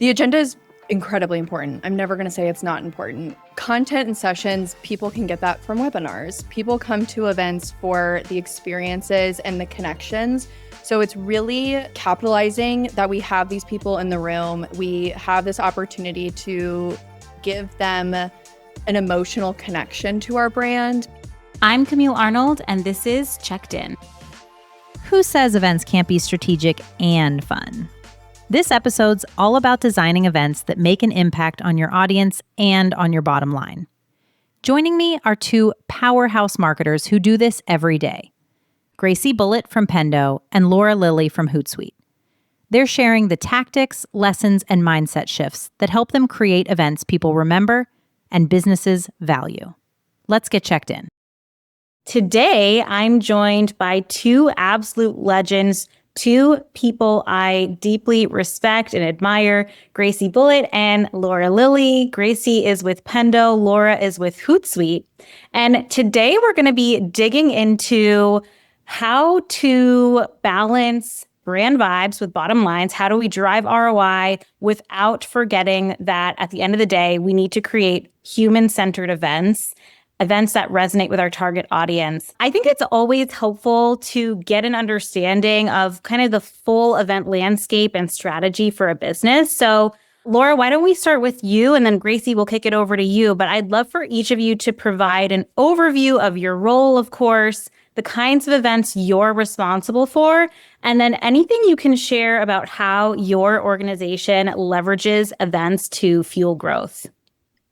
The agenda is incredibly important. I'm never going to say it's not important. Content and sessions, people can get that from webinars. People come to events for the experiences and the connections. So it's really capitalizing that we have these people in the room. We have this opportunity to give them an emotional connection to our brand. I'm Camille Arnold, and this is Checked In. Who says events can't be strategic and fun? This episode's all about designing events that make an impact on your audience and on your bottom line. Joining me are two powerhouse marketers who do this every day. Gracie Bulleit from Pendo and Laura Lilley from Hootsuite. They're sharing the tactics, lessons, and mindset shifts that help them create events people remember and businesses value. Let's get checked in. Today, I'm joined by two absolute legends, two people I deeply respect and admire, Gracie Bulleit and Laura Lilley. Gracie is with Pendo, Laura is with Hootsuite. And today we're going to be digging into how to balance brand vibes with bottom lines. How do we drive ROI without forgetting that at the end of the day, we need to create human-centered events that resonate with our target audience. I think it's always helpful to get an understanding of kind of the full event landscape and strategy for a business. So Laura, why don't we start with you, and then Gracie will kick it over to you. But I'd love for each of you to provide an overview of your role, of course, the kinds of events you're responsible for, and then anything you can share about how your organization leverages events to fuel growth.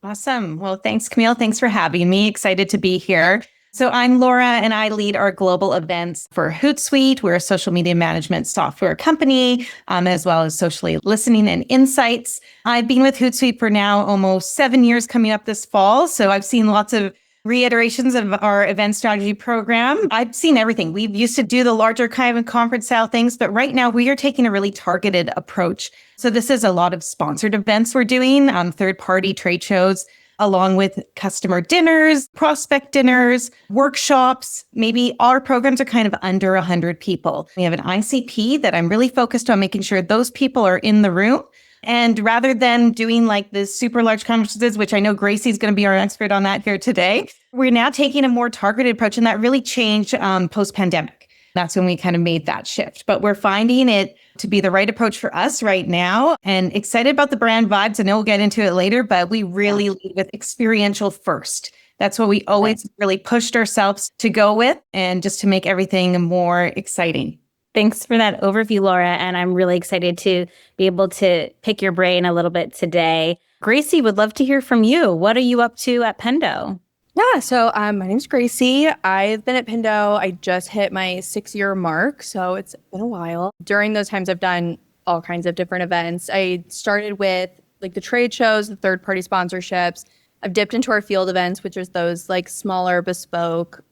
Awesome. Well, thanks, Camille. Thanks for having me. Excited to be here. So I'm Laura, and I lead our global events for Hootsuite. We're a social media management software company, as well as socially listening and insights. I've been with Hootsuite for now almost 7 years, coming up this fall. So I've seen lots of reiterations of our event strategy program. I've seen everything. We used to do the larger kind of conference style things, but right now we are taking a really targeted approach. So this is a lot of sponsored events we're doing, third-party trade shows, along with customer dinners, prospect dinners, workshops. Maybe our programs are kind of under 100 people. We have an ICP that I'm really focused on making sure those people are in the room. And rather than doing like the super large conferences, which I know Gracie's going to be our expert on that here today, we're now taking a more targeted approach, and that really changed post-pandemic. That's when we kind of made that shift. But we're finding it to be the right approach for us right now, and excited about the brand vibes. I know we'll get into it later, but we really lead with experiential first. That's what we always really pushed ourselves to go with, and just to make everything more exciting. Thanks for that overview, Laura. And I'm really excited to be able to pick your brain a little bit today. Gracie, would love to hear from you. What are you up to at Pendo? Yeah, so my name's Gracie. I've been at Pendo. I just hit my 6-year mark, so it's been a while. During those times, I've done all kinds of different events. I started with like the trade shows, the third-party sponsorships. I've dipped into our field events, which is those like smaller, bespoke,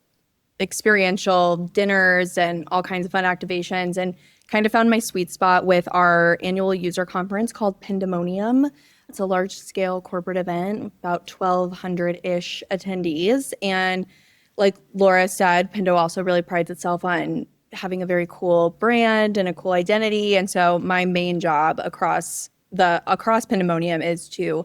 experiential dinners and all kinds of fun activations, and kind of found my sweet spot with our annual user conference called Pandemonium. It's a large-scale corporate event, about 1,200-ish attendees. And like Laura said, Pendo also really prides itself on having a very cool brand and a cool identity. And so my main job across Pandemonium is to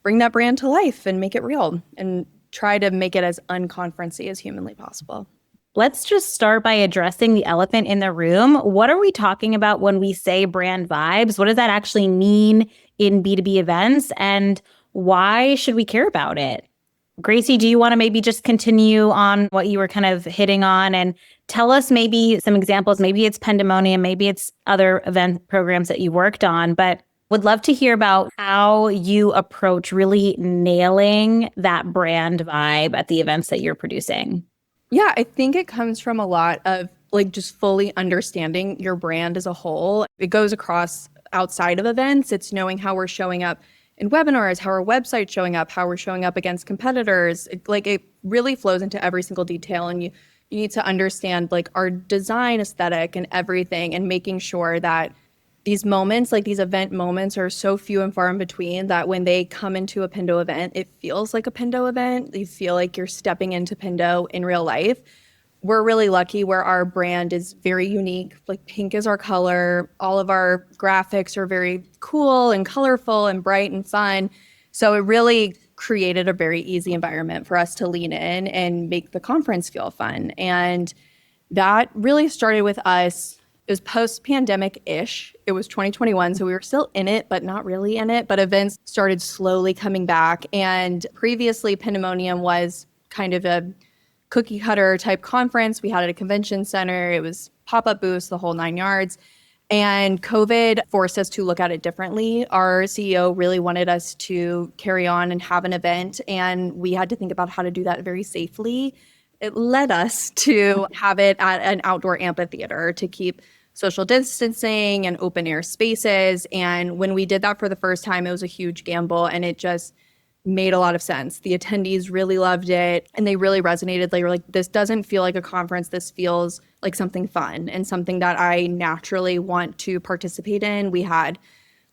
bring that brand to life and make it real and try to make it as unconferencey as humanly possible. Let's just start by addressing the elephant in the room. What are we talking about when we say brand vibes? What does that actually mean in B2B events, and why should we care about it? Gracie, do you want to maybe just continue on what you were kind of hitting on and tell us maybe some examples? Maybe it's Pandemonium, maybe it's other event programs that you worked on, but would love to hear about how you approach really nailing that brand vibe at the events that you're producing. Yeah, I think it comes from a lot of like just fully understanding your brand as a whole. It goes across outside of events. It's knowing how we're showing up in webinars, how our website's showing up, how we're showing up against competitors. It really flows into every single detail. And you need to understand like our design aesthetic and everything, and making sure that these moments, like these event moments, are so few and far in between that when they come into a Pendo event, it feels like a Pendo event. You feel like you're stepping into Pendo in real life. we're really lucky where our brand is very unique. Like pink is our color. All of our graphics are very cool and colorful and bright and fun. So it really created a very easy environment for us to lean in and make the conference feel fun. And that really started with us. It was post-pandemic-ish. It was 2021, so we were still in it, but not really in it. But events started slowly coming back. And previously, Pandemonium was kind of a cookie cutter type conference. We had it at a convention center. It was pop-up booths, the whole 9 yards. And COVID forced us to look at it differently. Our CEO really wanted us to carry on and have an event, and we had to think about how to do that very safely. It led us to have it at an outdoor amphitheater to keep social distancing and open air spaces. And when we did that for the first time, it was a huge gamble, and it just made a lot of sense. The attendees really loved it, and they really resonated. They were like, this doesn't feel like a conference. This feels like something fun and something that I naturally want to participate in. We had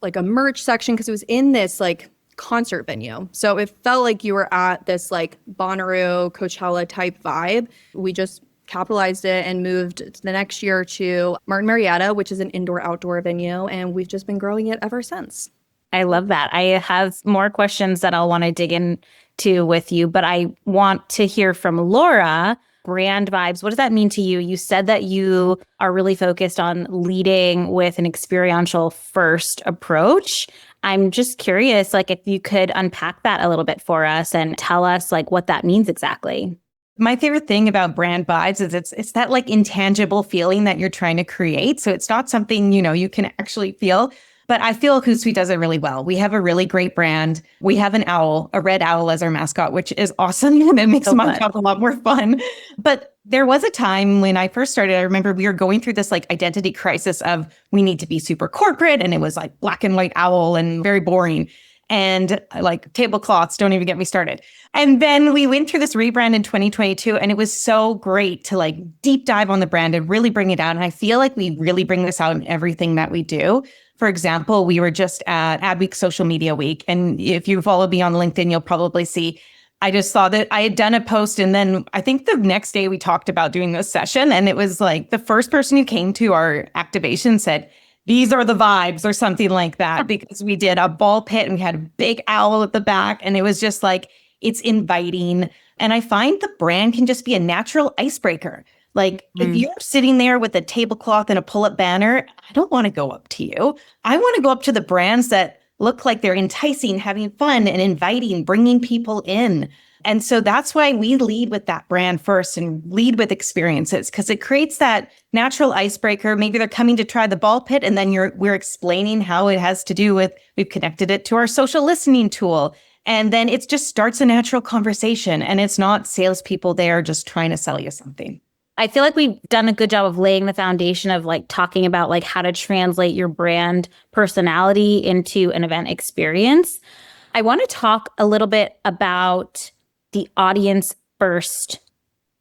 like a merch section because it was in this like concert venue. So it felt like you were at this like Bonnaroo, Coachella type vibe. We just capitalized it and moved the next year to Martin Marietta, which is an indoor-outdoor venue, and we've just been growing it ever since. I love that. I have more questions that I'll want to dig into with you, but I want to hear from Laura. Brand vibes. What does that mean to you? You said that you are really focused on leading with an experiential first approach. I'm just curious, like, if you could unpack that a little bit for us and tell us like what that means exactly. My favorite thing about brand vibes is it's that like intangible feeling that you're trying to create. So it's not something, you can actually feel. But I feel Hootsuite does it really well. We have a really great brand. We have an owl, a red owl as our mascot, which is awesome. And it makes my job a lot more fun. But there was a time when I first started, I remember we were going through this like identity crisis of we need to be super corporate. And it was like black and white owl and very boring. And like tablecloths, don't even get me started. And then we went through this rebrand in 2022, and it was so great to like deep dive on the brand and really bring it out. And I feel like we really bring this out in everything that we do. For example, we were just at Adweek Social Media Week. And if you follow me on LinkedIn, you'll probably see, I just saw that I had done a post. And then I think the next day we talked about doing this session. And it was like the first person who came to our activation said, these are the vibes or something like that, because we did a ball pit and we had a big owl at the back. And it was just like, it's inviting. And I find the brand can just be a natural icebreaker. Like if you're sitting there with a tablecloth and a pull-up banner, I don't want to go up to you. I want to go up to the brands that look like they're enticing, having fun and inviting, bringing people in. And so that's why we lead with that brand first and lead with experiences, because it creates that natural icebreaker. Maybe they're coming to try the ball pit, and then we're explaining how it has to do with, we've connected it to our social listening tool. And then it just starts a natural conversation, and it's not salespeople there just trying to sell you something. I feel like we've done a good job of laying the foundation of like talking about like how to translate your brand personality into an event experience. I want to talk a little bit about the audience first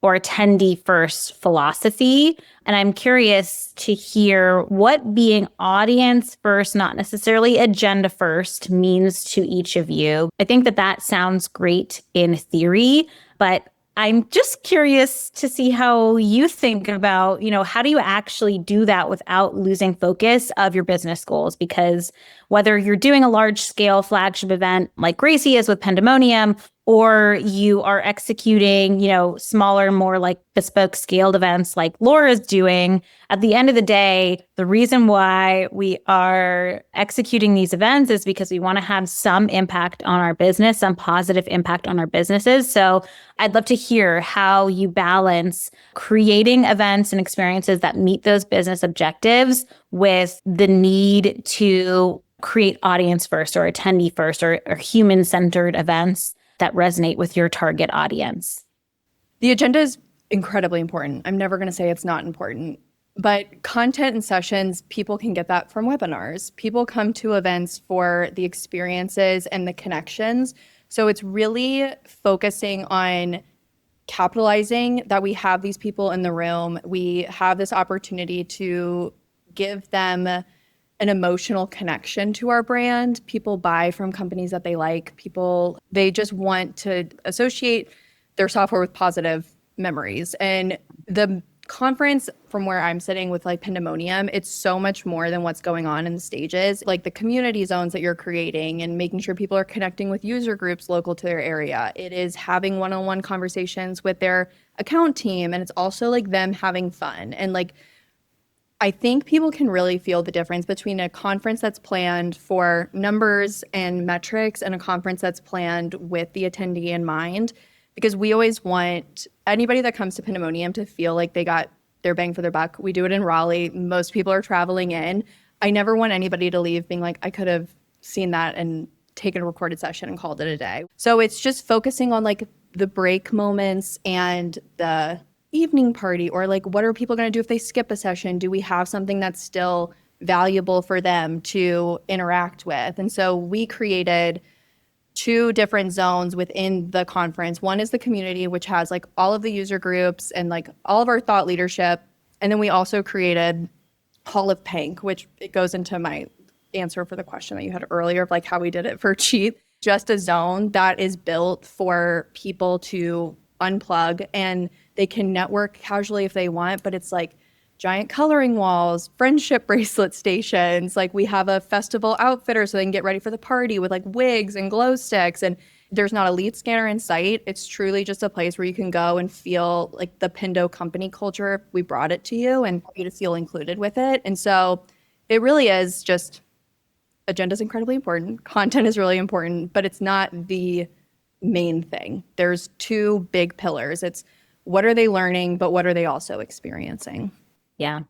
or attendee first philosophy. And I'm curious to hear what being audience first, not necessarily agenda first, means to each of you. I think that sounds great in theory, but I'm just curious to see how you think about, how do you actually do that without losing focus of your business goals? Because whether you're doing a large scale flagship event like Gracie is with Pandemonium, or you are executing, smaller, more like bespoke scaled events like Laura's doing, at the end of the day, the reason why we are executing these events is because we want to have some impact on our business, some positive impact on our businesses. So I'd love to hear how you balance creating events and experiences that meet those business objectives with the need to create audience first or attendee first or human-centered events that resonate with your target audience. The agenda is incredibly important. I'm never going to say it's not important, but content and sessions, people can get that from webinars. People come to events for the experiences and the connections. So it's really focusing on capitalizing that we have these people in the room. We have this opportunity to give them an emotional connection to our brand. People buy from companies that they like. They just want to associate their software with positive memories. And The conference, from where I'm sitting with like Pandemonium, it's so much more than what's going on in the stages. Like the community zones that you're creating and making sure people are connecting with user groups local to their area. It is having one-on-one conversations with their account team, and it's also like them having fun. And like I think people can really feel the difference between a conference that's planned for numbers and metrics and a conference that's planned with the attendee in mind. Because we always want anybody that comes to Pandemonium to feel like they got their bang for their buck. We do it in Raleigh. Most people are traveling in. I never want anybody to leave being like, I could have seen that and taken a recorded session and called it a day. So it's just focusing on like the break moments and the evening party, or like what are people going to do if they skip a session? Do we have something that's still valuable for them to interact with? And so we created 2 different zones within the conference. One is the community, which has like all of the user groups and like all of our thought leadership. And then we also created Hall of Pank, which it goes into my answer for the question that you had earlier of like how we did it for cheap. Just a zone that is built for people to unplug and they can network casually if they want, but it's like giant coloring walls, friendship bracelet stations. Like we have a festival outfitter so they can get ready for the party with like wigs and glow sticks. And there's not a lead scanner in sight. It's truly just a place where you can go and feel like the Pendo company culture. We brought it to you and you to feel included with it. And so it really is just, agenda is incredibly important. Content is really important, but it's not the main thing. There's 2 big pillars. It's what are they learning, but what are they also experiencing? Yeah.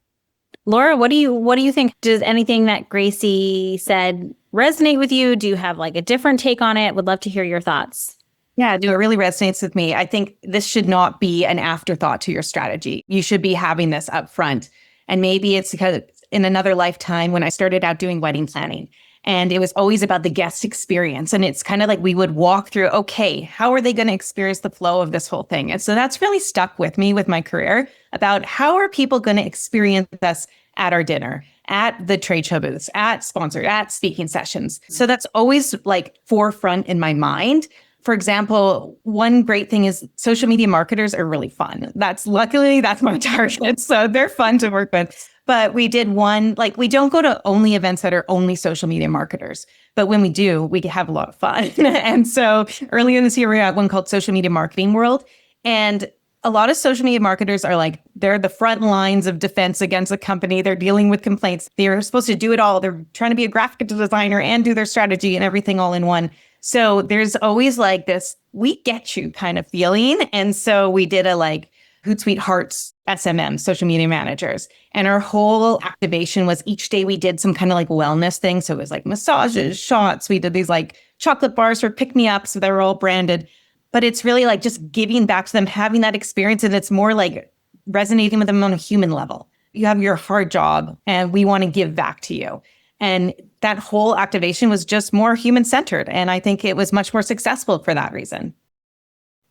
Laura, what do you think? Does anything that Gracie said resonate with you? Do you have like a different take on it? Would love to hear your thoughts. Yeah, it really resonates with me. I think this should not be an afterthought to your strategy. You should be having this up front. And maybe it's because in another lifetime when I started out doing wedding planning, and it was always about the guest experience. And it's kind of like we would walk through, okay, how are they going to experience the flow of this whole thing? And so that's really stuck with me with my career about how are people going to experience us at our dinner, at the trade show booths, at sponsored, at speaking sessions. So that's always like forefront in my mind. For example, one great thing is social media marketers are really fun. Luckily that's my target. So they're fun to work with. But we did one, like we don't go to only events that are only social media marketers. But when we do, we have a lot of fun. And so earlier this year, we were at one called Social Media Marketing World. And a lot of social media marketers are like, they're the front lines of defense against a company. They're dealing with complaints. They're supposed to do it all. They're trying to be a graphic designer and do their strategy and everything all in one. So there's always like this, we get you kind of feeling. And so we did a like Hootsuite Hearts SMM, social media managers. And our whole activation was each day we did some kind of like wellness thing. So it was like massages, shots. We did these like chocolate bars for pick-me-ups. So they were all branded. But it's really like just giving back to them, having that experience. And it's more like resonating with them on a human level. You have your hard job and we want to give back to you. And that whole activation was just more human-centered. And I think it was much more successful for that reason.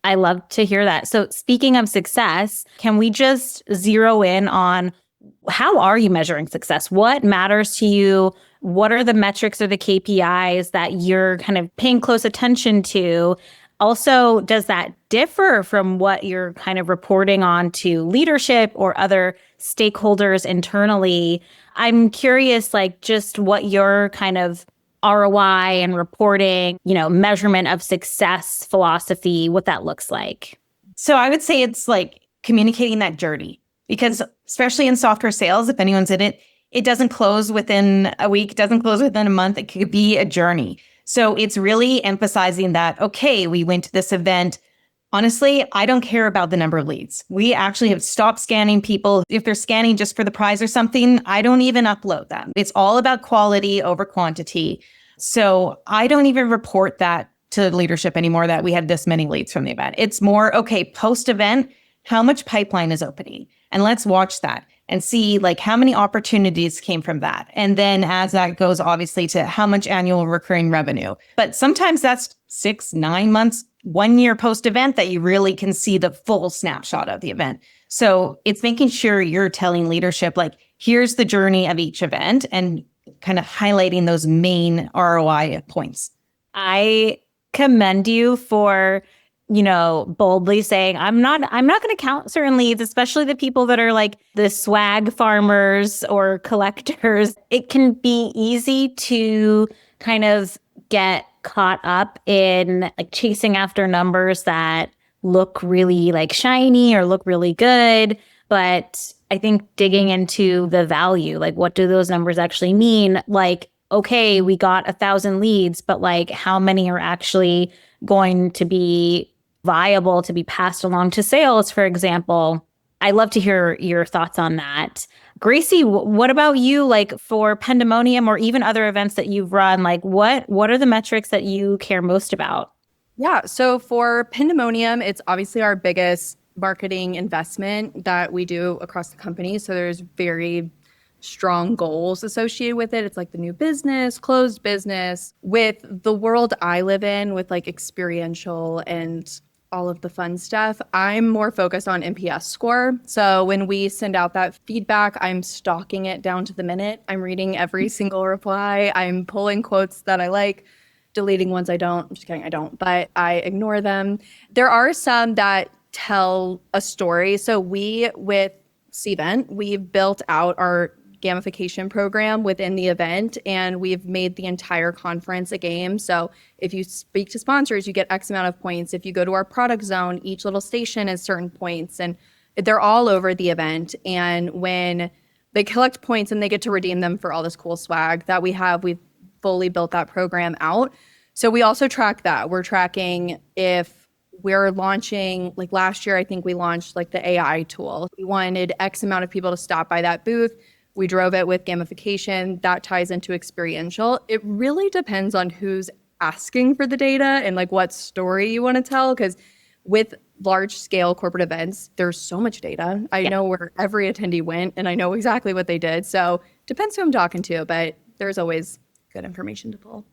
I love to hear that. So speaking of success, can we just zero in on how are you measuring success? What matters to you? What are the metrics or the KPIs that you're kind of paying close attention to? Also, does that differ from what you're kind of reporting on to leadership or other stakeholders internally? I'm curious, like just what your kind of ROI and reporting, measurement of success philosophy, what that looks like. So I would say it's like communicating that journey, because especially in software sales, if anyone's in it, it doesn't close within a week, doesn't close within a month. It could be a journey. So it's really emphasizing that, okay, we went to this event. Honestly, I don't care about the number of leads. We actually have stopped scanning people. If they're scanning just for the prize or something, I don't even upload them. It's all about quality over quantity. So I don't even report that to leadership anymore that we had this many leads from the event. It's more, okay, post-event, how much pipeline is opening? And let's watch that and see like how many opportunities came from that. And then as that goes, obviously, to how much annual recurring revenue. But sometimes that's 6, 9 months, 1 year post-event that you really can see the full snapshot of the event. So it's making sure you're telling leadership, like, here's the journey of each event and kind of highlighting those main ROI points. I commend you for boldly saying, I'm not going to count certain leads, especially the people that are like the swag farmers or collectors. It can be easy to kind of get caught up in like chasing after numbers that look really like shiny or look really good. But I think digging into the value, like what do those numbers actually mean? Like, okay, we got 1,000 leads, but like how many are actually going to be viable to be passed along to sales, for example? I'd love to hear your thoughts on that. Gracie, what about you? Like for Pandemonium or even other events that you've run, like what are the metrics that you care most about? Yeah, so for Pandemonium, it's obviously our biggest marketing investment that we do across the company. So there's very strong goals associated with it. It's like the new business, closed business. With the world I live in, with like experiential and all of the fun stuff, I'm more focused on NPS score. So when we send out that feedback, I'm stalking it down to the minute. I'm reading every single reply. I'm pulling quotes that I like, deleting ones I don't. I'm just kidding, I don't, but I ignore them. There are some that tell a story. So with Cvent, we've built out our gamification program within the event, and we've made the entire conference a game. So if you speak to sponsors, you get X amount of points. If you go to our product zone, each little station is certain points, and they're all over the event. And when they collect points and they get to redeem them for all this cool swag that we have, we've fully built that program out. So we also track that. We're tracking if we're launching, like last year, I think we launched like the AI tool. We wanted X amount of people to stop by that booth. We drove it with gamification. That ties into experiential. It really depends on who's asking for the data and like what story you want to tell. Because with large scale corporate events, there's so much data. I know where every attendee went and I know exactly what they did. So depends who I'm talking to, but there's always good information to pull.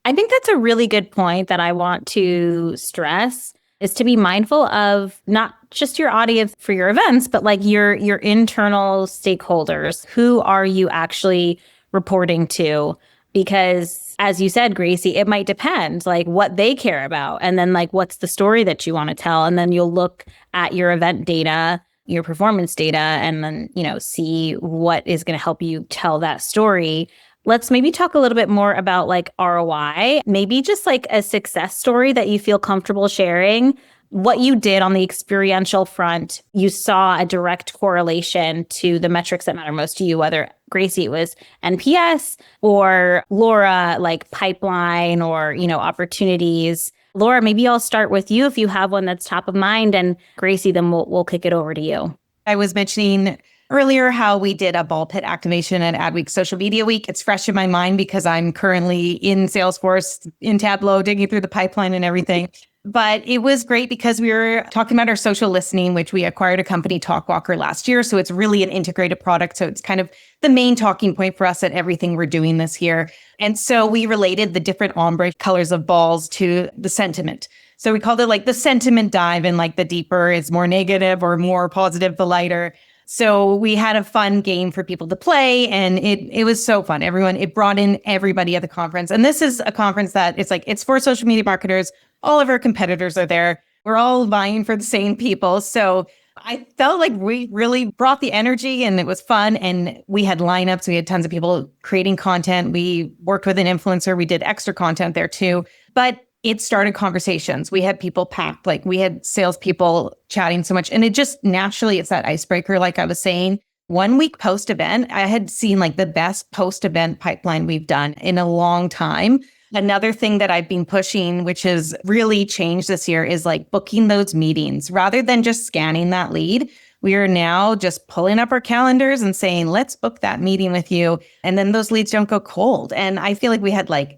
I think that's a really good point that I want to stress, is to be mindful of not just your audience for your events, but like your internal stakeholders. Who are you actually reporting to? Because as you said, Gracie, it might depend like what they care about. And then like, what's the story that you want to tell? And then you'll look at your event data, your performance data, and then, see what is going to help you tell that story. Let's maybe talk a little bit more about like ROI, maybe just like a success story that you feel comfortable sharing. What you did on the experiential front, you saw a direct correlation to the metrics that matter most to you, whether Gracie, it was NPS, or Laura, like pipeline or, opportunities. Laura, maybe I'll start with you if you have one that's top of mind, and Gracie, then we'll kick it over to you. I was mentioning earlier how we did a ball pit activation at Adweek Social Media Week. It's fresh in my mind because I'm currently in Salesforce, in Tableau, digging through the pipeline and everything. But it was great because we were talking about our social listening, which we acquired a company, Talkwalker, last year. So it's really an integrated product. So it's kind of the main talking point for us at everything we're doing this year. And so we related the different ombre colors of balls to the sentiment. So we called it like the sentiment dive, and like the deeper is more negative or more positive, the lighter. So we had a fun game for people to play, and it was so fun. It brought in everybody at the conference. And this is a conference that it's for social media marketers. All of our competitors are there. We're all vying for the same people. So I felt like we really brought the energy, and it was fun. And we had lineups. We had tons of people creating content. We worked with an influencer. We did extra content there too. But it started conversations. We had people packed, like we had salespeople chatting so much. And it just naturally, it's that icebreaker. Like I was saying, 1 week post-event, I had seen like the best post-event pipeline we've done in a long time. Another thing that I've been pushing, which has really changed this year, is like booking those meetings rather than just scanning that lead. We are now just pulling up our calendars and saying, let's book that meeting with you. And then those leads don't go cold. And I feel like we had like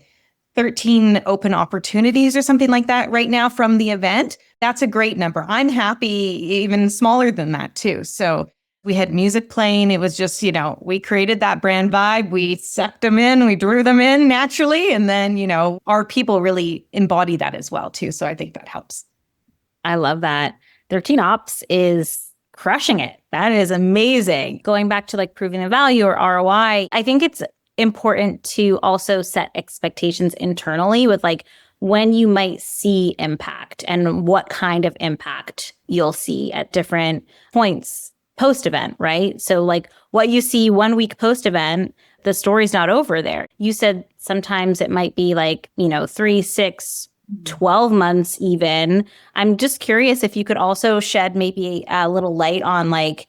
13 open opportunities or something like that right now from the event. That's a great number. I'm happy even smaller than that too. So we had music playing. It was just, we created that brand vibe. We sucked them in. We drew them in naturally. And then, our people really embody that as well too. So I think that helps. I love that. 13 Ops is crushing it. That is amazing. Going back to like proving the value or ROI, I think it's important to also set expectations internally with like when you might see impact and what kind of impact you'll see at different points post-event, right? So like what you see 1 week post-event, the story's not over there. You said sometimes it might be like, 3, 6, 12 months even. I'm just curious if you could also shed maybe a little light on like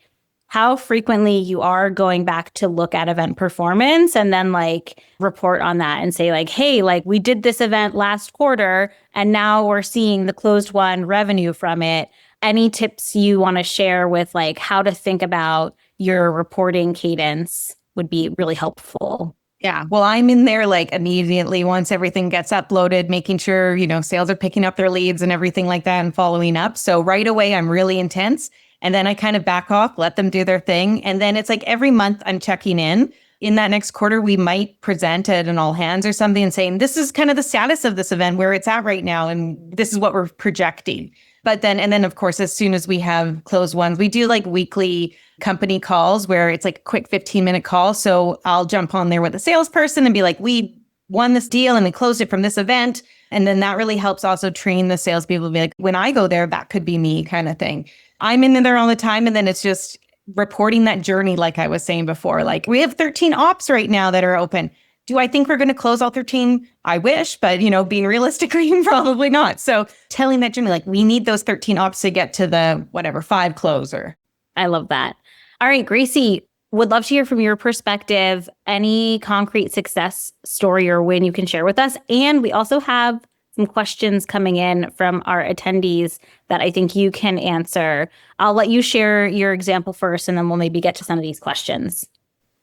how frequently you are going back to look at event performance and then like report on that and say like, hey, like we did this event last quarter and now we're seeing the closed one revenue from it. Any tips you want to share with like how to think about your reporting cadence would be really helpful. Yeah. Well, I'm in there like immediately once everything gets uploaded, making sure, sales are picking up their leads and everything like that and following up. So right away, I'm really intense. And then I kind of back off, let them do their thing. And then it's like every month I'm checking in. In that next quarter, we might present at an all hands or something and saying, this is kind of the status of this event, where it's at right now. And this is what we're projecting. But then, of course, as soon as we have closed ones, we do like weekly company calls where it's like a quick 15-minute call. So I'll jump on there with a salesperson and be like, we won this deal and we closed it from this event. And then that really helps also train the salespeople to be like, when I go there, that could be me kind of thing. I'm in there all the time. And then it's just reporting that journey, like I was saying before, like we have 13 ops right now that are open. Do I think we're going to close all 13? I wish, but being realistically, probably not. So telling that journey, like we need those 13 ops to get to the 5 closer. I love that. All right, Gracie, would love to hear from your perspective, any concrete success story or win you can share with us. And we also have some questions coming in from our attendees that I think you can answer. I'll let you share your example first, and then we'll maybe get to some of these questions.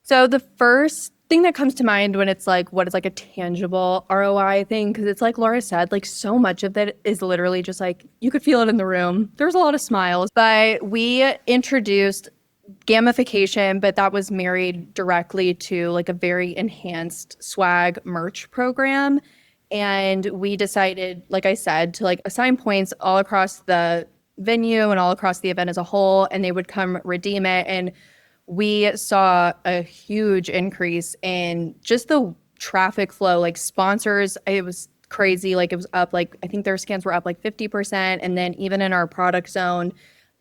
So the first thing that comes to mind when it's like, what is like a tangible ROI thing? Because it's like Laura said, like so much of that is literally just like, you could feel it in the room. There's a lot of smiles, but we introduced gamification, but that was married directly to like a very enhanced swag merch program. And we decided, like I said, to like assign points all across the venue and all across the event as a whole, and they would come redeem it. And we saw a huge increase in just the traffic flow, like sponsors. It was crazy. Like it was up, like I think their scans were up like 50%. And then even in our product zone,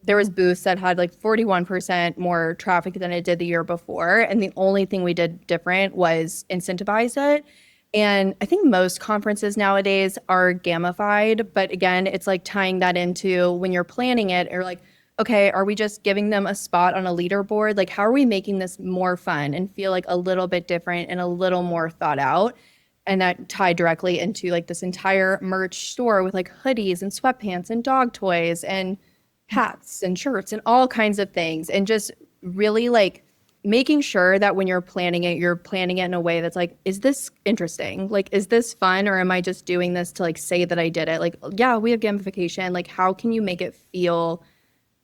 there was booths that had like 41% more traffic than it did the year before. And the only thing we did different was incentivize it. And I think most conferences nowadays are gamified, but again, it's like tying that into when you're planning it, or like, okay, are we just giving them a spot on a leaderboard? Like, how are we making this more fun and feel like a little bit different and a little more thought out? And that tied directly into like this entire merch store with like hoodies and sweatpants and dog toys and hats and shirts and all kinds of things. And just really like making sure that when you're planning it in a way that's like, is this interesting? Like, is this fun? Or am I just doing this to like say that I did it? Like, yeah, we have gamification. Like, how can you make it feel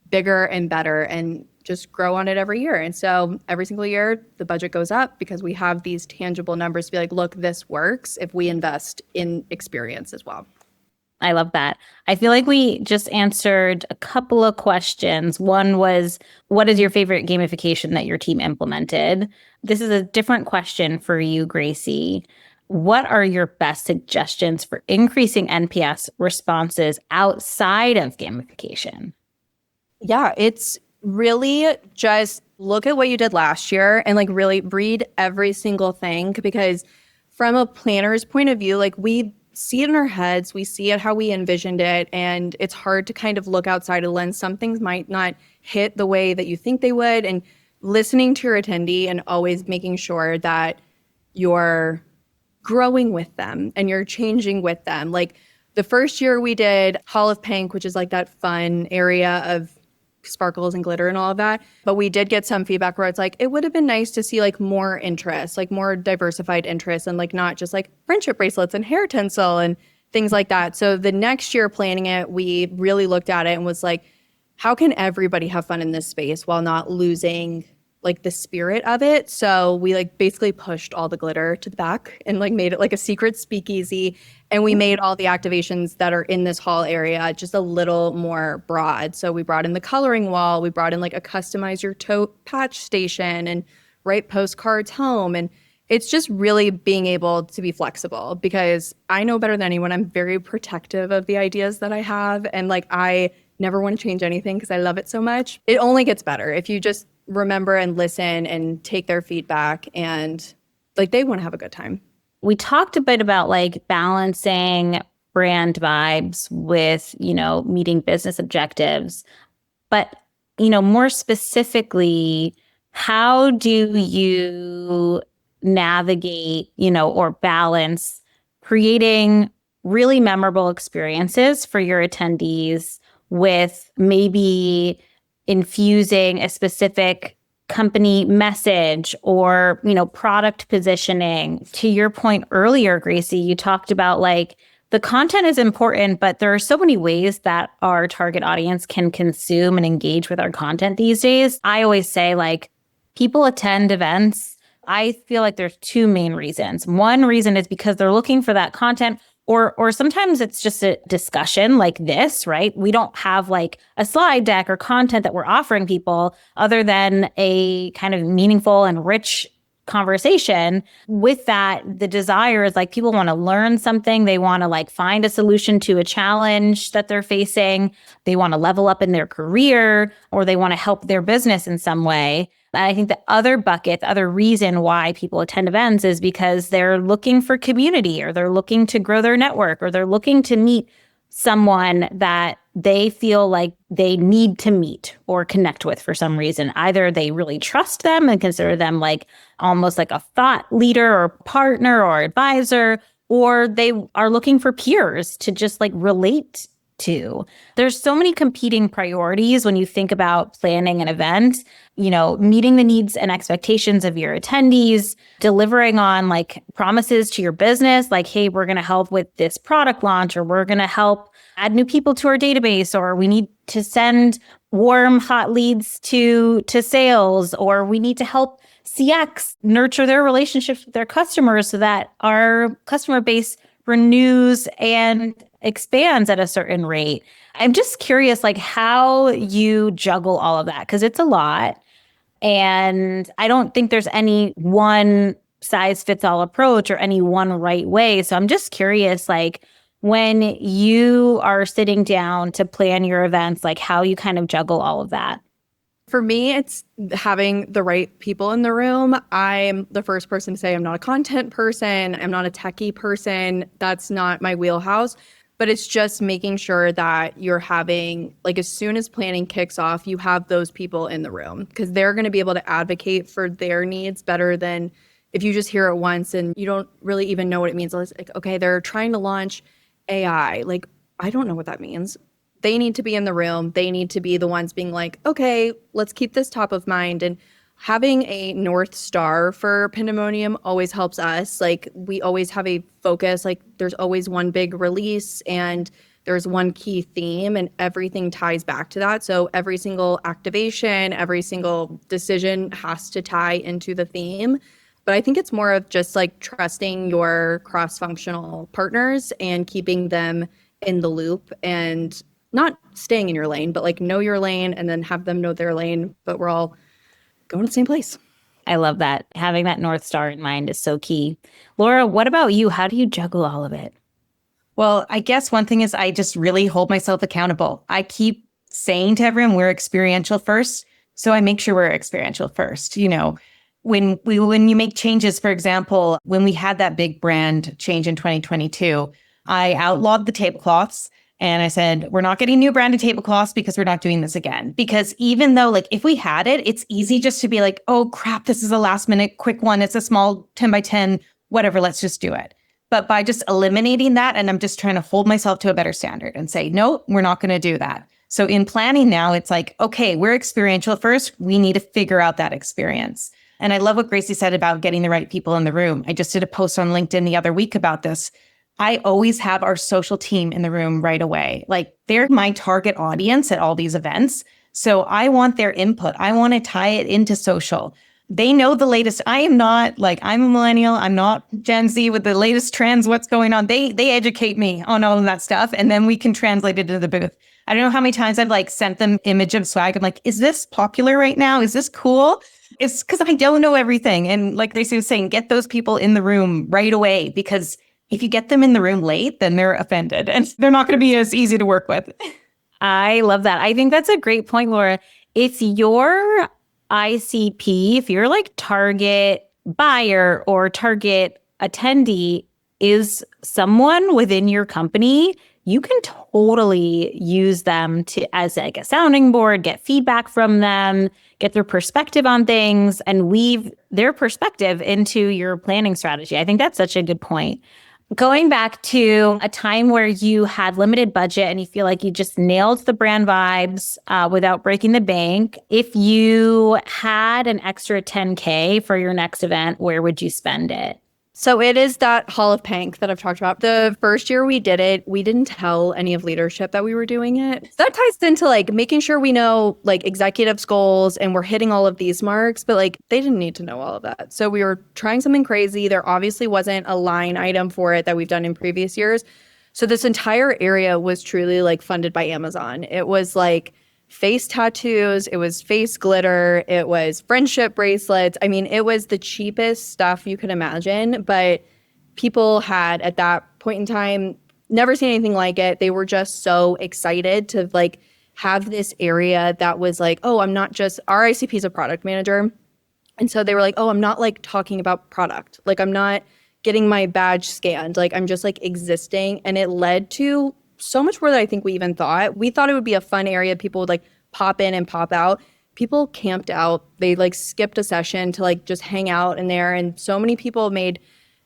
bigger and better and just grow on it every year? And so every single year, the budget goes up because we have these tangible numbers to be like, look, this works if we invest in experience as well. I love that. I feel like we just answered a couple of questions. One was, what is your favorite gamification that your team implemented? This is a different question for you, Gracie. What are your best suggestions for increasing NPS responses outside of gamification? Yeah, it's really just look at what you did last year and like really read every single thing, because from a planner's point of view, like we see it in our heads, we see it how we envisioned it, and it's hard to kind of look outside a lens. Some things might not hit the way that you think they would, and listening to your attendee and always making sure that you're growing with them and you're changing with them. Like the first year we did Hall of Pink, which is like that fun area of sparkles and glitter and all of that. But we did get some feedback where it's like, it would have been nice to see like more interest, like more diversified interest, and like not just like friendship bracelets and hair tinsel and things like that. So the next year planning it, we really looked at it and was like, how can everybody have fun in this space while not losing like the spirit of it? So we like basically pushed all the glitter to the back and like made it like a secret speakeasy. And we made all the activations that are in this hall area just a little more broad. So we brought in the coloring wall, we brought in like a customize your tote patch station and write postcards home. And It's just really being able to be flexible because I know better than anyone. I'm very protective of the ideas that I have. And like, I never want to change anything because I love it so much. It only gets better if you just remember and listen and take their feedback, and like, they want to have a good time. We talked a bit about like balancing brand vibes with, meeting business objectives. But, more specifically, how do you navigate, or balance creating really memorable experiences for your attendees with maybe infusing a specific company message or, product positioning? To your point earlier, Gracie, you talked about like the content is important, but there are so many ways that our target audience can consume and engage with our content these days. I always say like people attend events. I feel like there's two main reasons. One reason is because they're looking for that content, or sometimes it's just a discussion like this, right? We don't have like a slide deck or content that we're offering people other than a kind of meaningful and rich conversation. With that, the desire is like people want to learn something. They want to like find a solution to a challenge that they're facing. They want to level up in their career, or they want to help their business in some way. And I think the other bucket, the other reason why people attend events is because they're looking for community, or they're looking to grow their network, or they're looking to meet someone that they feel like they need to meet or connect with for some reason. Either they really trust them and consider them like almost like a thought leader or partner or advisor, or they are looking for peers to just like relate to. There's so many competing priorities when you think about planning an event, meeting the needs and expectations of your attendees, delivering on like promises to your business, like, hey, we're going to help with this product launch, or we're going to help add new people to our database, or we need to send warm, hot leads to sales, or we need to help CX nurture their relationships with their customers so that our customer base renews and expands at a certain rate. I'm just curious, like, how you juggle all of that, because it's a lot. And I don't think there's any one size fits all approach or any one right way. So I'm just curious, like, when you are sitting down to plan your events, like how you kind of juggle all of that. For me, it's having the right people in the room. I'm the first person to say I'm not a content person. I'm not a techie person. That's not my wheelhouse. But it's just making sure that you're having, like, as soon as planning kicks off, you have those people in the room, because they're going to be able to advocate for their needs better than if you just hear it once and you don't really even know what it means. It's like, okay, they're trying to launch AI. Like, I don't know what that means. They need to be in the room. They need to be the ones being like, okay, let's keep this top of mind. And having a North Star for Pandemonium always helps us. Like, we always have a focus. Like, there's always one big release and there's one key theme, and everything ties back to that. So every single activation, every single decision has to tie into the theme. But I think it's more of just like trusting your cross-functional partners and keeping them in the loop, and not staying in your lane, but like know your lane and then have them know their lane. But we're all going to the same place. I love that. Having that North Star in mind is so key. Laura, what about you? How do you juggle all of it? Well, I guess one thing is I just really hold myself accountable. I keep saying to everyone, we're experiential first. So I make sure we're experiential first. When you make changes, for example, when we had that big brand change in 2022, I outlawed the tablecloths. And I said, we're not getting new branded tablecloths because we're not doing this again. Because even though, like, if we had it, it's easy just to be like, oh, crap, this is a last minute quick one. It's a small 10 by 10, whatever, let's just do it. But by just eliminating that, and I'm just trying to hold myself to a better standard and say, no, we're not going to do that. So in planning now, it's like, okay, we're experiential first. We need to figure out that experience. And I love what Gracie said about getting the right people in the room. I just did a post on LinkedIn the other week about this. I always have our social team in the room right away. Like, they're my target audience at all these events. So I want their input. I want to tie it into social. they know the latest. I am not like, I'm a millennial. I'm not Gen Z with the latest trends, what's going on. They educate me on all of that stuff. And then we can translate it to the booth. I don't know how many times I've like sent them image of swag. I'm like, is this popular right now? Is this cool? It's because I don't know everything. And like Gracie was saying, get those people in the room right away, because if you get them in the room late, then they're offended and they're not going to be as easy to work with. I love that. I think that's a great point, Laura. If your ICP, if your like target buyer or target attendee is someone within your company, you can totally use them to as like a sounding board, get feedback from them, get their perspective on things, and weave their perspective into your planning strategy. I think that's such a good point. Going back to a time where you had limited budget and you feel like you just nailed the brand vibes without breaking the bank, if you had an extra 10K for your next event, where would you spend it? So it is that Hall of Pank that I've talked about. The first year we did it, we didn't tell any of leadership that we were doing it. That ties into like making sure we know like executives' goals and we're hitting all of these marks, but like they didn't need to know all of that. So we were trying something crazy. There obviously wasn't a line item for it that we've done in previous years. So this entire area was truly like funded by Amazon. It was like face tattoos, it was face glitter, it was friendship bracelets. I mean, it was the cheapest stuff you could imagine, but people had at that point in time never seen anything like it. They were just so excited to like have this area that was like, oh, I'm not just, our ICP is a product manager. And so they were like, oh, I'm not like talking about product. Like I'm not getting my badge scanned. Like I'm just like existing. And it led to so much more than I think we even thought. We thought it would be a fun area. People would like pop in and pop out. People camped out. They like skipped a session to like just hang out in there. And so many people made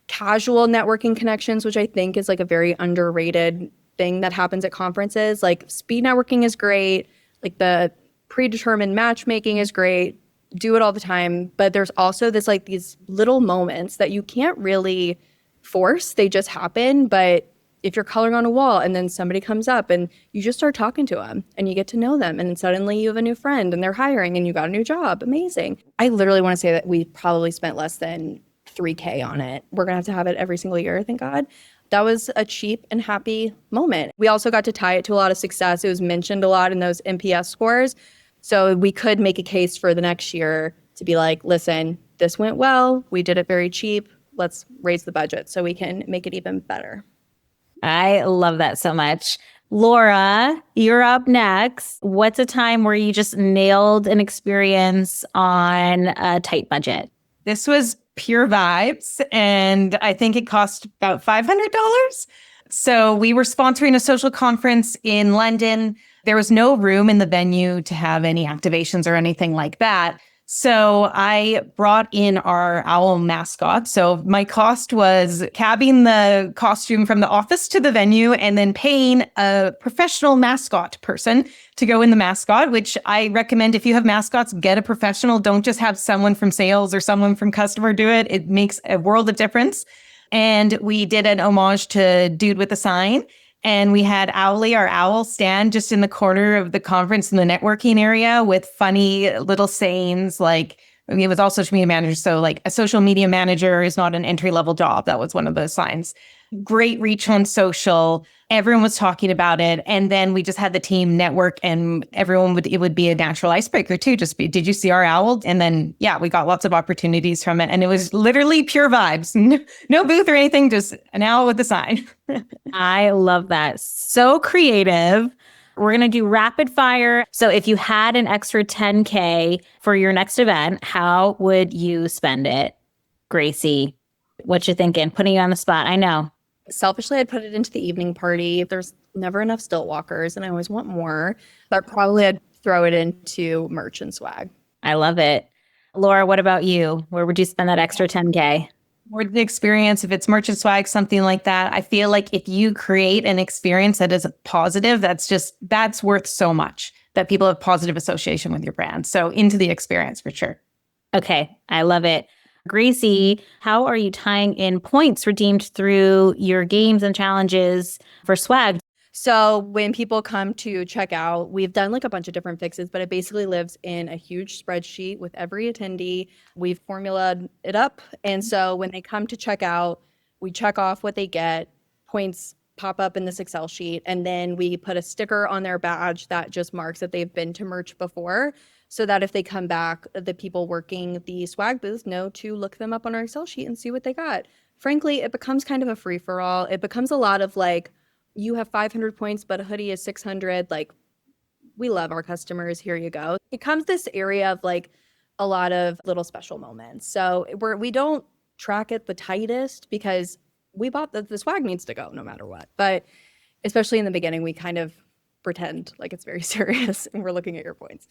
casual networking connections, which I think is like a very underrated thing that happens at conferences. Like speed networking is great. Like the predetermined matchmaking is great. Do it all the time. But there's also this like these little moments that you can't really force. They just happen. But if you're coloring on a wall and then somebody comes up and you just start talking to them and you get to know them and then suddenly you have a new friend and they're hiring and you got a new job. Amazing. I literally want to say that we probably spent less than 3K on it. We're going to have it every single year, thank God. That was a cheap and happy moment. We also got to tie it to a lot of success. It was mentioned a lot in those NPS scores. So we could make a case for the next year to be like, listen, this went well. We did it very cheap. Let's raise the budget so we can make it even better. I love that so much. Laura, you're up next. What's a time where you just nailed an experience on a tight budget? This was pure vibes, and I think it cost about $500. So we were sponsoring a social conference in London. There was no room in the venue to have any activations or anything like that. So I brought in our owl mascot. So my cost was cabbing the costume from the office to the venue and then paying a professional mascot person to go in the mascot, which I recommend if you have mascots, get a professional. Don't just have someone from sales or someone from customer do it. It makes a world of difference. And we did an homage to Dude with a Sign. And we had Owly, our owl, stand just in the corner of the conference in the networking area with funny little sayings like, it was all social media manager. So like a social media manager is not an entry-level job. That was one of those signs. Great reach on social. Everyone was talking about it. And then we just had the team network and it would be a natural icebreaker too. Did you see our owl? And then, yeah, we got lots of opportunities from it. And it was literally pure vibes. No booth or anything, just an owl with a sign. I love that. So creative. We're going to do rapid fire. So if you had an extra 10K for your next event, how would you spend it? Gracie, what you thinking? Putting you on the spot. I know. Selfishly, I'd put it into the evening party. There's never enough stilt walkers and I always want more. But probably I'd throw it into merch and swag. I love it. Laura, what about you? Where would you spend that extra 10K? Or the experience, if it's merch and swag, something like that. I feel like if you create an experience that is positive, that's worth so much that people have positive association with your brand. So into the experience for sure. Okay, I love it. Gracie, how are you tying in points redeemed through your games and challenges for swag? So when people come to check out, we've done like a bunch of different fixes, but it basically lives in a huge spreadsheet with every attendee. We've formulated it up. And so when they come to check out, we check off what they get, points pop up in this Excel sheet, and then we put a sticker on their badge that just marks that they've been to merch before, so that if they come back, the people working the swag booth know to look them up on our Excel sheet and see what they got. Frankly, it becomes kind of a free-for-all. It becomes a lot of like, you have 500 points, but a hoodie is 600. Like, we love our customers. Here you go. It becomes this area of like a lot of little special moments. So we don't track it the tightest because we bought the swag needs to go no matter what. But especially in the beginning, we kind of pretend like it's very serious and we're looking at your points.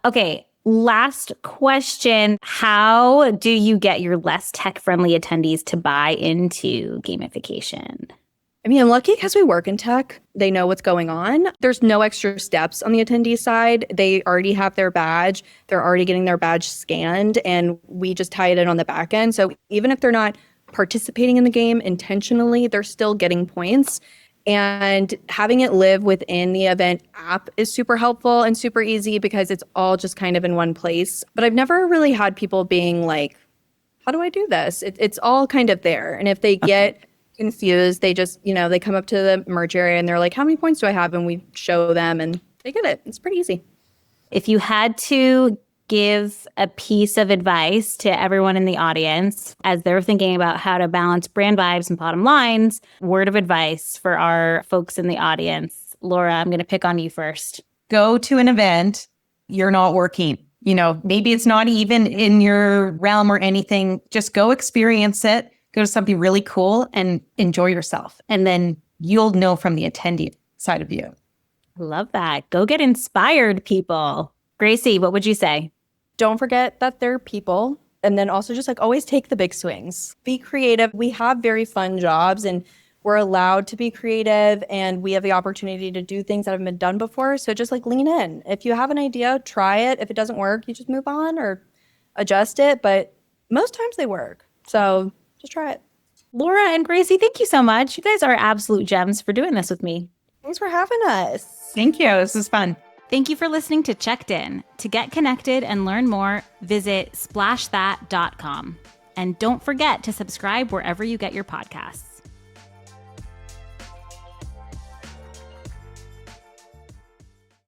Okay, last question. How do you get your less tech-friendly attendees to buy into gamification? I mean, I'm lucky because we work in tech. They know what's going on. There's no extra steps on the attendee side. They already have their badge. They're already getting their badge scanned, and we just tie it in on the back end. So even if they're not participating in the game intentionally, they're still getting points. And having it live within the event app is super helpful and super easy because it's all just kind of in one place. But I've never really had people being like, how do I do this? It's all kind of there. And if they get confused, they just, they come up to the merge area and they're like, how many points do I have? And we show them and they get it. It's pretty easy. If you had to give a piece of advice to everyone in the audience as they're thinking about how to balance brand vibes and bottom lines, word of advice for our folks in the audience. Laura, I'm going to pick on you first. Go to an event. You're not working. Maybe it's not even in your realm or anything. Just go experience it. Go to something really cool and enjoy yourself. And then you'll know from the attendee side of you. Love that. Go get inspired, people. Gracie, what would you say? Don't forget that they're people. And then also just like always take the big swings. Be creative. We have very fun jobs and we're allowed to be creative and we have the opportunity to do things that haven't been done before. So just like lean in. If you have an idea, try it. If it doesn't work, you just move on or adjust it. But most times they work. So just try it. Laura and Gracie, thank you so much. You guys are absolute gems for doing this with me. Thanks for having us. Thank you. This is fun. Thank you for listening to Checked In. To get connected and learn more, visit splashthat.com. And don't forget to subscribe wherever you get your podcasts.